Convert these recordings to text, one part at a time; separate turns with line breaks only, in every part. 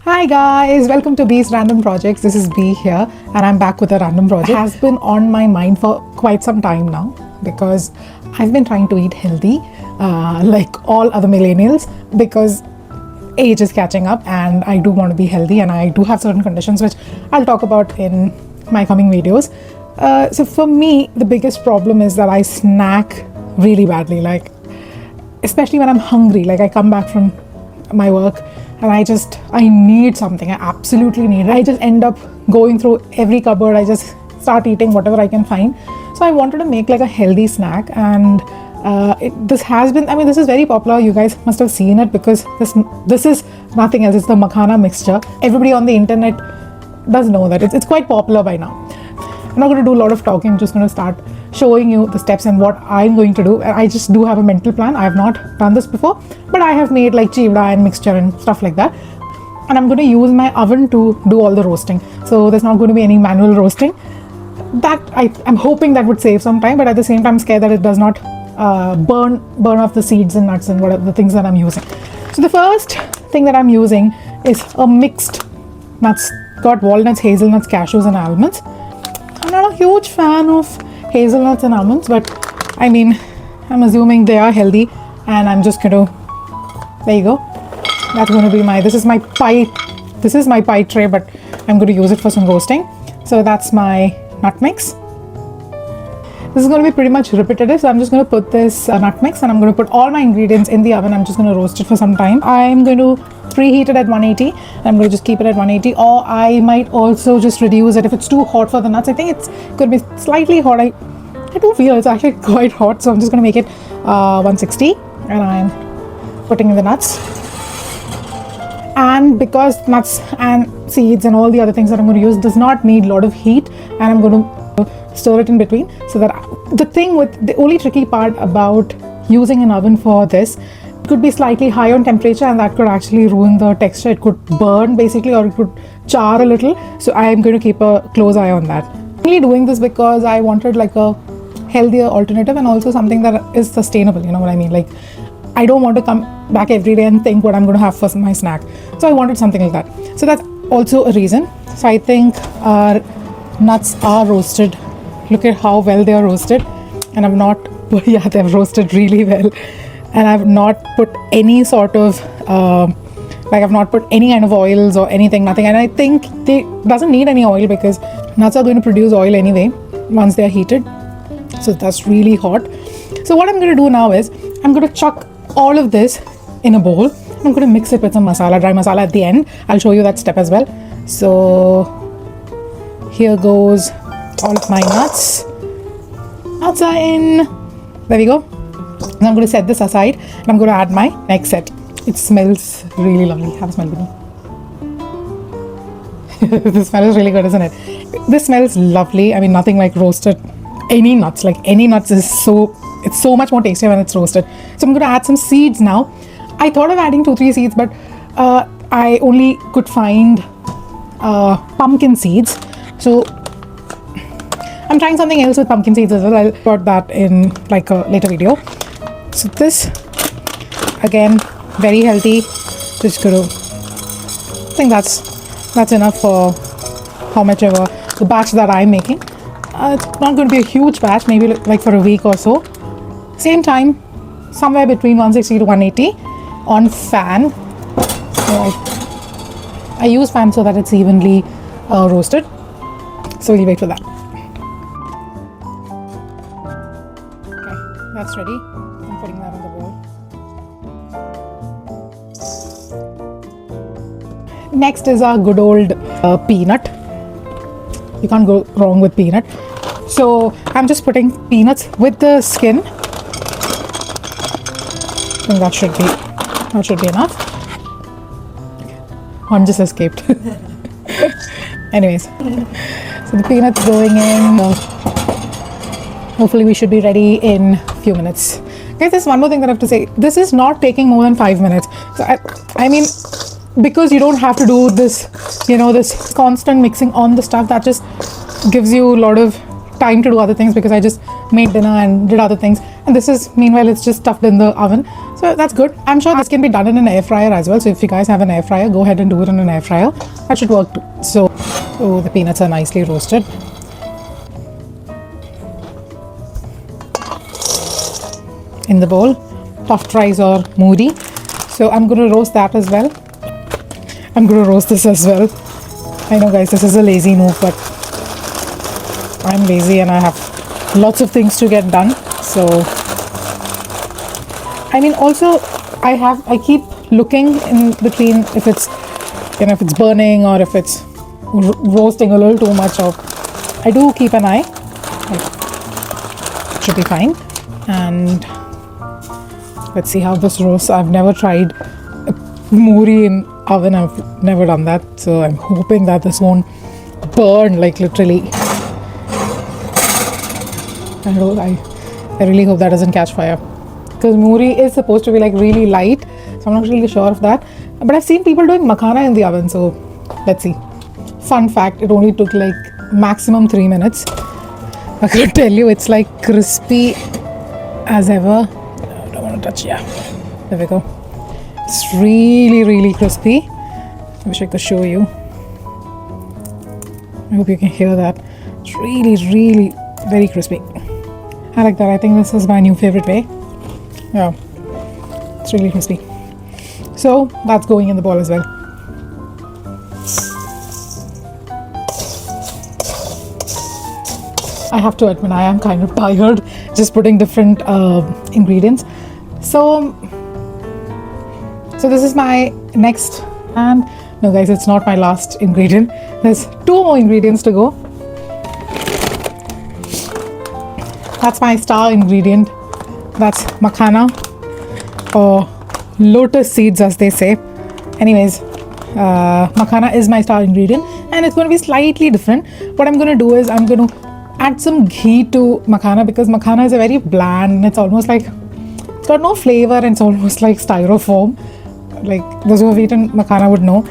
Hi guys, welcome to B's Random Projects. This is B here and I'm back with a random project. It has been on my mind for quite some time now because I've been trying to eat healthy like all other millennials because age is catching up and I do want to be healthy and I do have certain conditions which I'll talk about in my coming videos. So for me, the biggest problem is that I snack really badly, like especially when I'm hungry. Like I come back from my work and I need something. I absolutely need it. I just end up going through every cupboard. I just start eating whatever I can find. So I wanted to make like a healthy snack, and this is very popular. You guys must have seen it because this is nothing else. It's the Makhana mixture. Everybody on the internet does know that it's quite popular by now. I'm not going to do a lot of talking. I'm just going to start showing you the steps and what I'm going to do. I just do have a mental plan. I have not done this before, but I have made like chivda and mixture and stuff like that. And I'm going to use my oven to do all the roasting. So there's not going to be any manual roasting. That I'm hoping that would save some time, but at the same time I'm scared that it does not burn off the seeds and nuts and whatever the things that I'm using. So the first thing that I'm using is a mixed nuts. Got walnuts, hazelnuts, cashews and almonds. I'm not a huge fan of hazelnuts and almonds, but I mean, I'm assuming they are healthy, and I'm just going to, there you go. That's going to be this is my pie tray, but I'm going to use it for some roasting. So that's my nut mix. This is going to be pretty much repetitive, so I'm just going to put this nut mix and I'm going to put all my ingredients in the oven. I'm just going to roast it for some time. I'm going to preheat it at 180. I'm going to just keep it at 180, or I might also just reduce it if it's too hot for the nuts. I think it's going to be slightly hot. I do feel it's actually quite hot, so I'm just going to make it 160, and I'm putting in the nuts. And because nuts and seeds and all the other things that I'm going to use does not need a lot of heat, and I'm going to stir it in between, so that the only tricky part about using an oven for this, it could be slightly high on temperature and that could actually ruin the texture. It could burn basically, or it could char a little. So I am going to keep a close eye on that. I'm only doing this because I wanted like a healthier alternative and also something that is sustainable, you know what I mean? Like I don't want to come back every day and think what I'm going to have for my snack. So I wanted something like that. So that's also a reason. So I think our nuts are roasted. Look at how well they are roasted, and I've not yeah, they've roasted really well, and I've not put any sort of I've not put any kind of oils or anything, nothing. And I think they doesn't need any oil because nuts are going to produce oil anyway once they are heated. So that's really hot. So what I'm going to do now is I'm going to chuck all of this in a bowl. I'm going to mix it with some masala, dry masala at the end. I'll show you that step as well. So here goes all of my nuts. Nuts are in. There we go. And I'm going to set this aside and I'm going to add my next set. It smells really lovely. Have a smell with me. This smell is really good, isn't it? This smells lovely. I mean, nothing like roasted any nuts. Like any nuts is it's so much more tastier when it's roasted. So I'm going to add some seeds now. I thought of adding 2-3 seeds, but I only could find pumpkin seeds. So I'm trying something else with pumpkin seeds as well. I'll put that in like a later video. So this, again, very healthy. Just gonna, I think that's enough for how much ever the batch that I'm making. It's not going to be a huge batch, maybe like for a week or so. Same time, somewhere between 160 to 180 on fan. So I use fan so that it's evenly roasted. So we'll wait for that. That's ready. I'm putting that in the bowl. Next is our good old peanut. You can't go wrong with peanut. So I'm just putting peanuts with the skin. I think that should be enough. One just escaped. Anyways, so the peanuts going in. Hopefully we should be ready in a few minutes. Guys, there's one more thing that I have to say. This is not taking more than 5 minutes. So I mean, because you don't have to do this, this constant mixing on the stuff, that just gives you a lot of time to do other things, because I just made dinner and did other things. And this is, meanwhile, it's just stuffed in the oven. So that's good. I'm sure this can be done in an air fryer as well. So if you guys have an air fryer, go ahead and do it in an air fryer. That should work too. So the peanuts are nicely roasted. In the bowl, puffed rice or muri. So I'm going to roast that as well. I'm going to roast this as well. I know guys, this is a lazy move, but I'm lazy and I have lots of things to get done. So I mean, also I keep looking in between if it's, you know, if it's burning or if it's roasting a little too much. Or I do keep an eye. It should be fine. And let's see how this roasts. I've never tried muri in oven. I've never done that. So I'm hoping that this won't burn, like literally. I really hope that doesn't catch fire. Because muri is supposed to be like really light. So I'm not really sure of that. But I've seen people doing makhana in the oven. So let's see. Fun fact, it only took like maximum 3 minutes. I can tell you it's like crispy as ever. I don't want to touch, yeah. There we go. It's really, really crispy. I wish I could show you. I hope you can hear that. It's really, really very crispy. I like that. I think this is my new favorite way. Yeah, it's really crispy. So that's going in the bowl as well. I have to admit, I am kind of tired just putting different ingredients. So this is my next, and no guys, it's not my last ingredient. There's 2 more ingredients to go. That's my star ingredient. That's makhana, or lotus seeds as they say. Anyways, makhana is my star ingredient and it's going to be slightly different. What I'm going to do is I'm going to add some ghee to makhana, because makhana is a very bland, it's almost like, it's got no flavor and it's almost like styrofoam. Like those who have eaten makhana would know.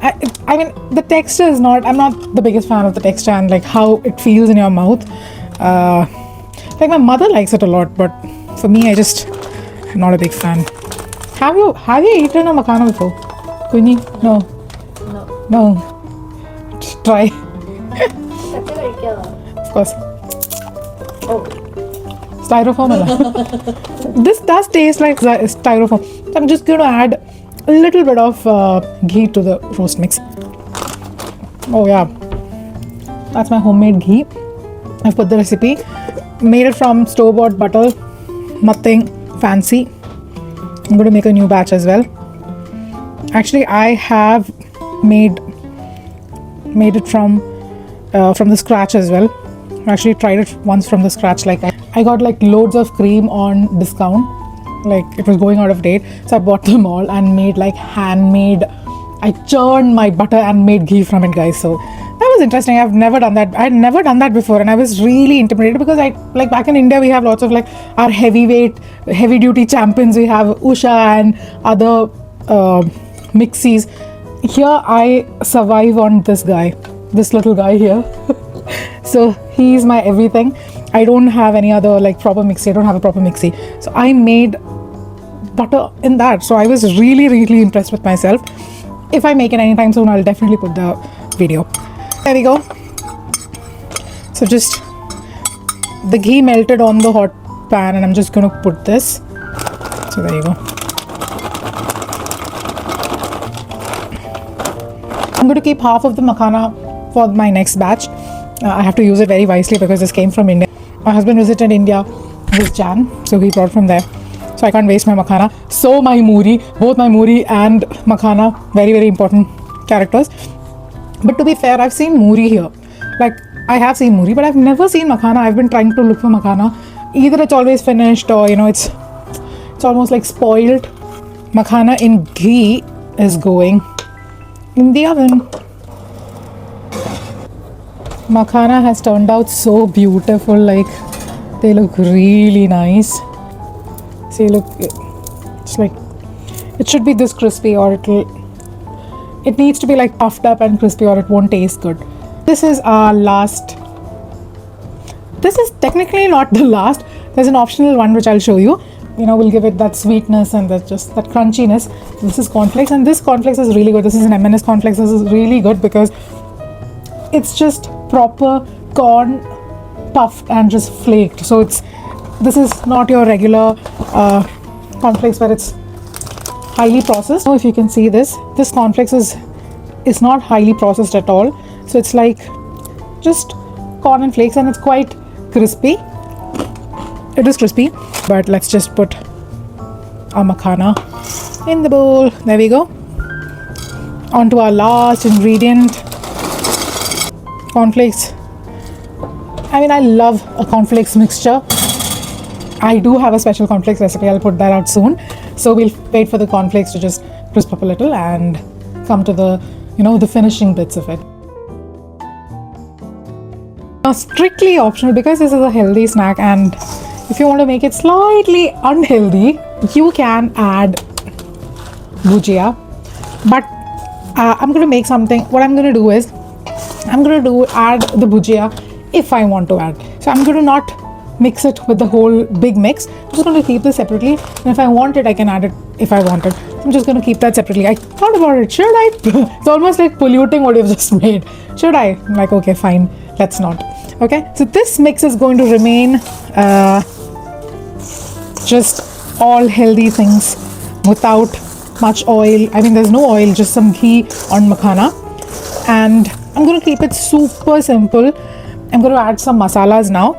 I mean, the texture is not, I'm not the biggest fan of the texture and like how it feels in your mouth. Like my mother likes it a lot, but for me, I'm not a big fan. Have you eaten a makhana before? Kunyi? No. No. Just try. Of course.
Oh.
Styrofoam. This does taste like styrofoam. So I'm just going to add a little bit of ghee to the roast mix. Oh yeah. That's my homemade ghee. I've put the recipe. Made it from store-bought butter. Nothing fancy. I'm going to make a new batch as well. Actually, I have made it from the scratch as well. I actually tried it once from the scratch. Like I got like loads of cream on discount. Like it was going out of date, so I bought them all and made like handmade. I churned my butter and made ghee from it, guys. So that was interesting. I've never done that. I had never done that before, and I was really intimidated because I like back in India we have lots of like our heavy duty champions. We have Usha and other mixies. Here I survive on this little guy here. So he's my everything. I don't have any other like proper mixie. I don't have a proper mixie. So I made butter in that. So I was really, really impressed with myself. If I make it anytime soon, I'll definitely put the video. There we go. So just the ghee melted on the hot pan, and I'm just going to put this. So there you go. I'm going to keep half of the makhana for my next batch. I have to use it very wisely because this came from India. My husband visited India this Jan, so he brought from there. So I can't waste my makhana. So my muri, both my muri and makhana, very, very important characters. But to be fair, I've seen muri here. Like, I have seen muri, but I've never seen makhana. I've been trying to look for makhana. Either it's always finished or, you know, it's almost like spoiled. Makhana in ghee is going in the oven. Makhana has turned out so beautiful. Like, they look really nice. See, look, it's like, it should be this crispy, or it needs to be like puffed up and crispy, or it won't taste good. This is our last. This is technically not the last. There's an optional one which I'll show you. will give it that sweetness and that just that crunchiness. This is cornflakes, and this cornflakes is really good. This is an M&S cornflakes. This is really good because it's just proper corn puffed and just flaked. So this is not your regular cornflakes where it's highly processed. Now if you can see this cornflakes is not highly processed at all. So it's like just corn and flakes, and it's quite crispy. It is crispy, but let's just put our makhana in the bowl. There we go. On to our last ingredient, cornflakes. I mean, I love a cornflakes mixture. I do have a special cornflakes recipe. I'll put that out soon. So we'll wait for the cornflakes to just crisp up a little and come to the, the finishing bits of it. Now, strictly optional because this is a healthy snack, and if you want to make it slightly unhealthy, you can add bhujia. But I'm going to make something. What I'm going to do is add the bhujia if I want to add. So I'm going to not mix it with the whole big mix. I'm just going to keep this separately, and if I want it, I can add it if I want it. I'm just going to keep that separately. I thought about it. Should I? It's almost like polluting what you've just made. Should I? I'm like, okay, fine. Let's not. Okay. So this mix is going to remain just all healthy things without much oil. I mean, there's no oil, just some ghee on makhana. And I'm going to keep it super simple. I'm going to add some masalas now.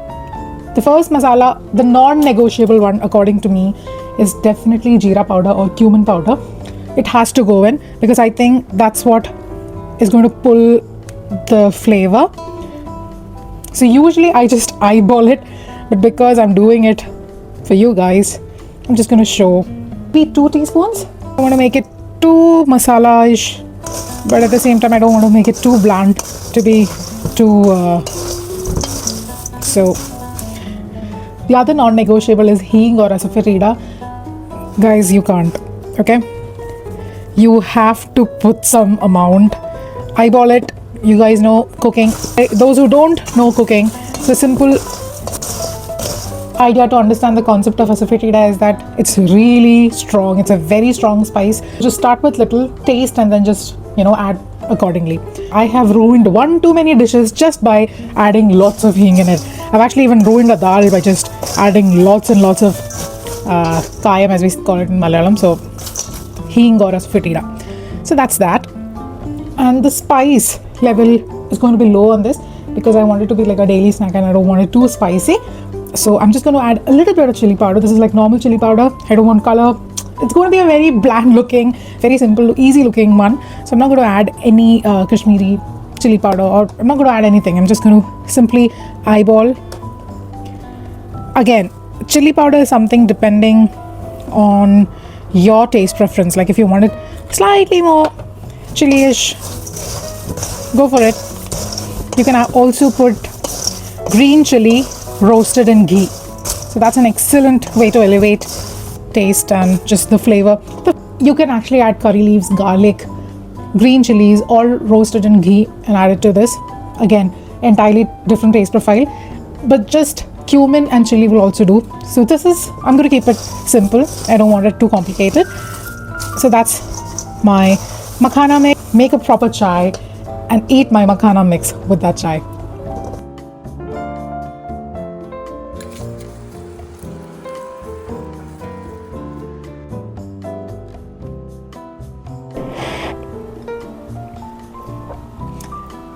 The first masala, the non-negotiable one according to me, is definitely jeera powder or cumin powder. It has to go in because I think that's what is going to pull the flavor. So usually I just eyeball it, but because I'm doing it for you guys, I'm just going to show. Be 2 teaspoons. I want to make it too masala-ish, but at the same time I don't want to make it too bland to be too so the other non-negotiable is hing or asafoetida. Guys, you can't. Okay, you have to put some amount. Eyeball it. You guys know cooking. Those who don't know cooking, the simple idea to understand the concept of asafoetida is that it's really strong. It's a very strong spice. Just start with little, taste, and then just add accordingly. I have ruined one too many dishes just by adding lots of hing in it. I've actually even ruined a dal by just adding lots and lots of kayam, as we call it in Malayalam. So hing or asafoetida. So that's that. And the spice level is going to be low on this because I want it to be like a daily snack and I don't want it too spicy. So I'm just going to add a little bit of chili powder. This is like normal chili powder. I don't want color. It's going to be a very bland looking, very simple, easy looking one. So I'm not going to add any Kashmiri chili powder, or I'm not going to add anything. I'm just going to simply eyeball. Again, chili powder is something depending on your taste preference. Like if you want it slightly more chili-ish, go for it. You can also put green chili roasted in ghee. So that's an excellent way to elevate taste and just the flavor. You can actually add curry leaves, garlic, green chilies, all roasted in ghee and add it to this. Again, entirely different taste profile, but just cumin and chili will also do. So I'm going to keep it simple. I don't want it too complicated. So that's my makhana mix. Make a proper chai and eat my makhana mix with that chai.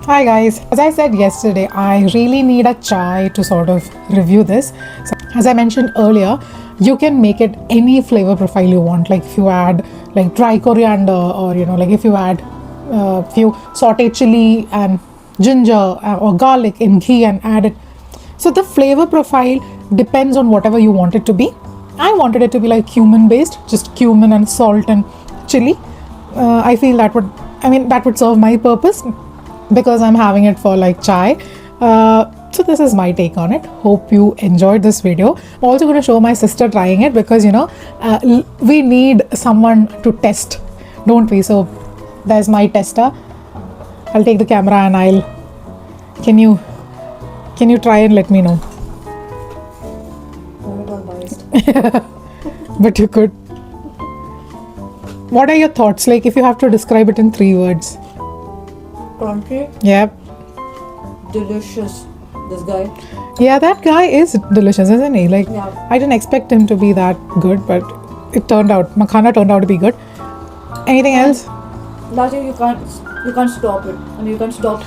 Hi guys, as I said yesterday, I really need a chai to sort of review this. So, as I mentioned earlier, you can make it any flavor profile you want. Like if you add like dry coriander, or like if you add few sauteed chili and ginger or garlic in ghee and add it. So the flavor profile depends on whatever you want it to be. I wanted it to be like cumin based, just cumin and salt and chili. I feel that would serve my purpose, because I'm having it for like chai. So this is my take on it. Hope you enjoyed this video. I'm also going to show my sister trying it because we need someone to test, don't we? So there's my tester. I'll take the camera and can you try and let me know?
I'm not biased.
but you could. What are your thoughts? Like, if you have to describe it in 3 words.
Crunchy,
Yep.
delicious. This guy.
Yeah, that guy is delicious, isn't he? Like,
Yeah.
I didn't expect him to be that good, but it turned out. Makhana turned out to be good. Anything else?
Last year you can't stop it. I mean, you can't stop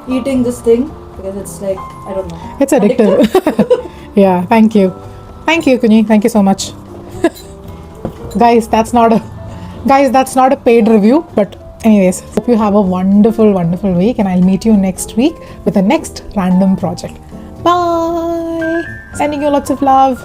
eating this thing because it's like, I don't know.
It's addictive. Yeah, thank you. Thank you, Kunyi. Thank you so much. Guys, that's not a paid review, but anyways, hope you have a wonderful, wonderful week, and I'll meet you next week with the next random project. Bye. Sending you lots of love.